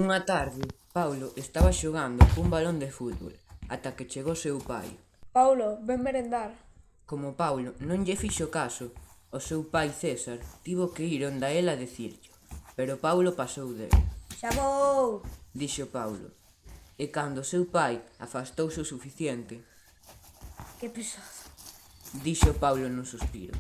Unha tarde, Paulo estaba xogando cun balón de fútbol ata que chegou seu pai. Paulo, ven merendar. Como Paulo non lle fixo caso, o seu pai César tivo que ir onda el a dicirllo, pero Paulo pasou del. Xa vou. Dixo Paulo, e cando o seu pai afastouse o suficiente, Que pesado. dixo Paulo nun suspiro.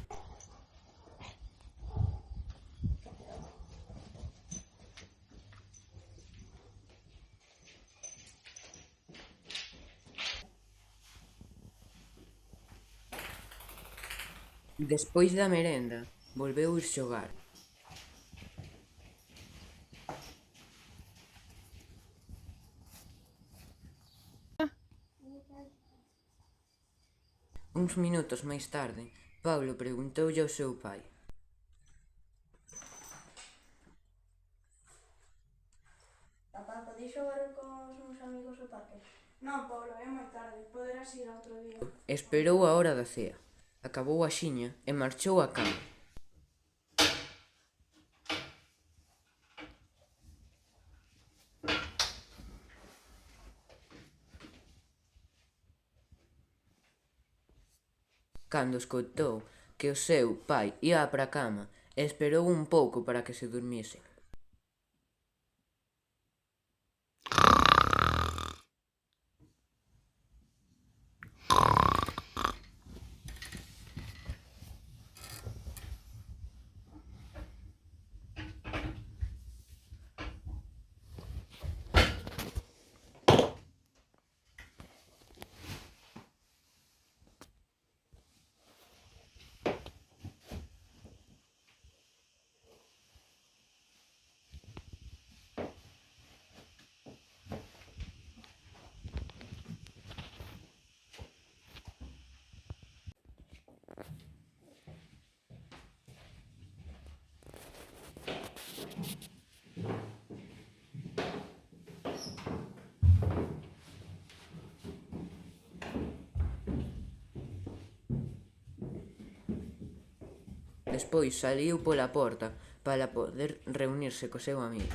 Despois da merenda, volveu ir xogar. Uns minutos máis tarde, Paulo preguntoulle ao seu pai: Papá, podéis xogar con os meus amigos ao parque? Non, Paulo, é moi tarde. Poderás ir outro día. Esperou a hora da cea, acabou a xiña e marchou á cama. Cando escoitou que o seu pai ía para a cama, esperou un pouco para que se durmise. Despois saliu pola porta para poder reunirse co seu amigo.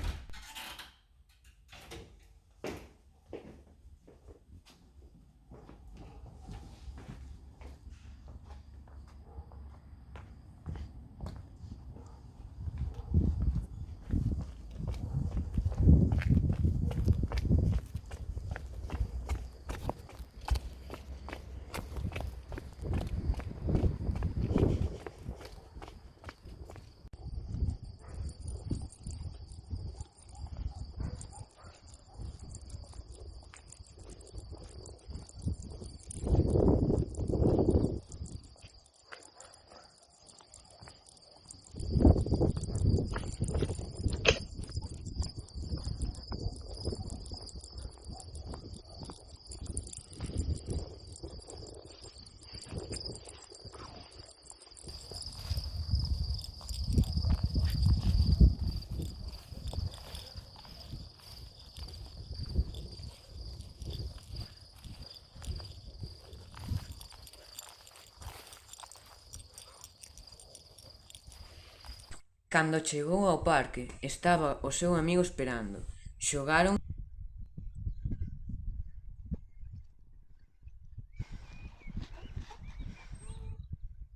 Cando chegou ao parque, estaba o seu amigo esperando. Xogaron.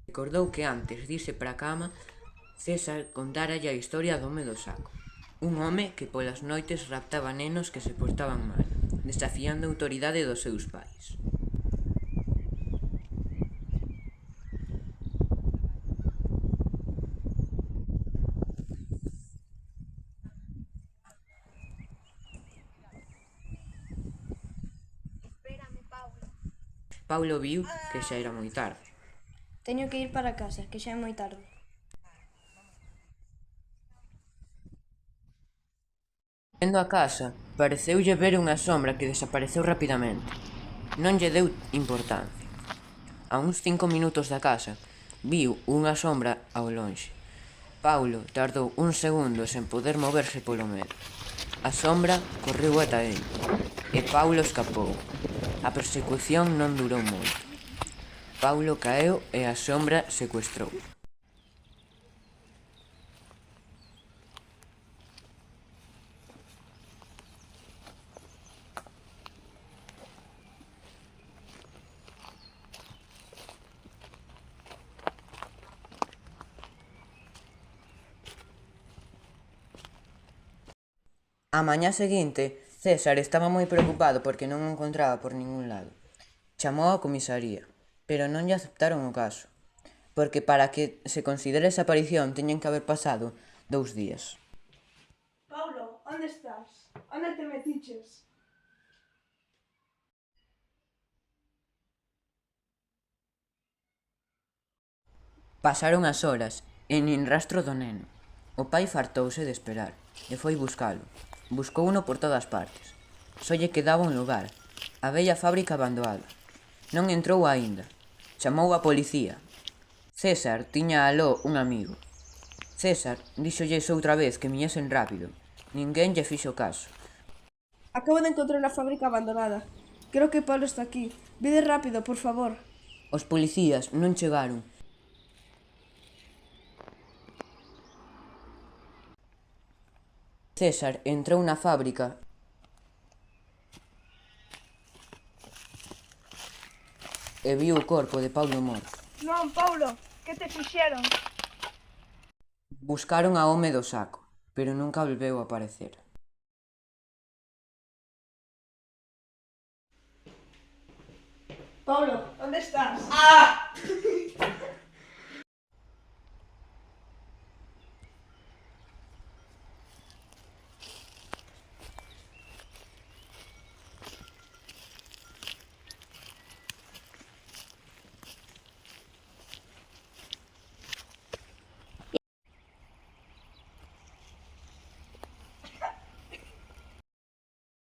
Recordou que antes de irse para a cama, César contáralle a historia do home do saco. Un home que polas noites raptaba nenos que se portaban mal, desafiando a autoridade dos seus pais. Espérame, Paulo. Paulo viu que xa era moi tarde. Teño que ir para casa, que xa é moi tarde. Vendo a casa, pareceulle ver unha sombra que desapareceu rapidamente. Non lle deu importancia. A uns 5 minutos da casa, viu unha sombra ao lonxe. Paulo tardou un segundo sen poder moverse polo medo. A sombra correu ata el, e Paulo escapou. A persecución non durou moito. Paulo caeu e a sombra secuestrou. A mañá seguinte, César estaba moi preocupado porque non o encontraba por ningún lado. Chamou á comisaría, pero non lle aceptaron o caso, porque para que se considere desaparición teñen que haber pasado 2 días. Paulo, onde estás? Onde te metiches? Pasaron as horas e nin rastro do neno. O pai fartouse de esperar e foi buscalo. Buscouno por todas partes. Só lle quedaba un lugar, a vella fábrica abandonada. Non entrou aínda. Chamou a policía. César tiña aló un amigo. César díxolles outra vez que viñesen rápido. Ninguén lle fixo caso. Acabo de encontrar a fábrica abandonada. Creo que Paulo está aquí. Vide rápido, por favor. Os policías non chegaron. César entrou na fábrica e viu o corpo de Paulo morto. Non, Paulo, que te fixeron? Buscaron a home do saco, pero nunca volveu a aparecer. Paulo, onde estás?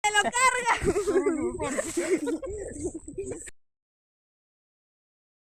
¡Me lo carga!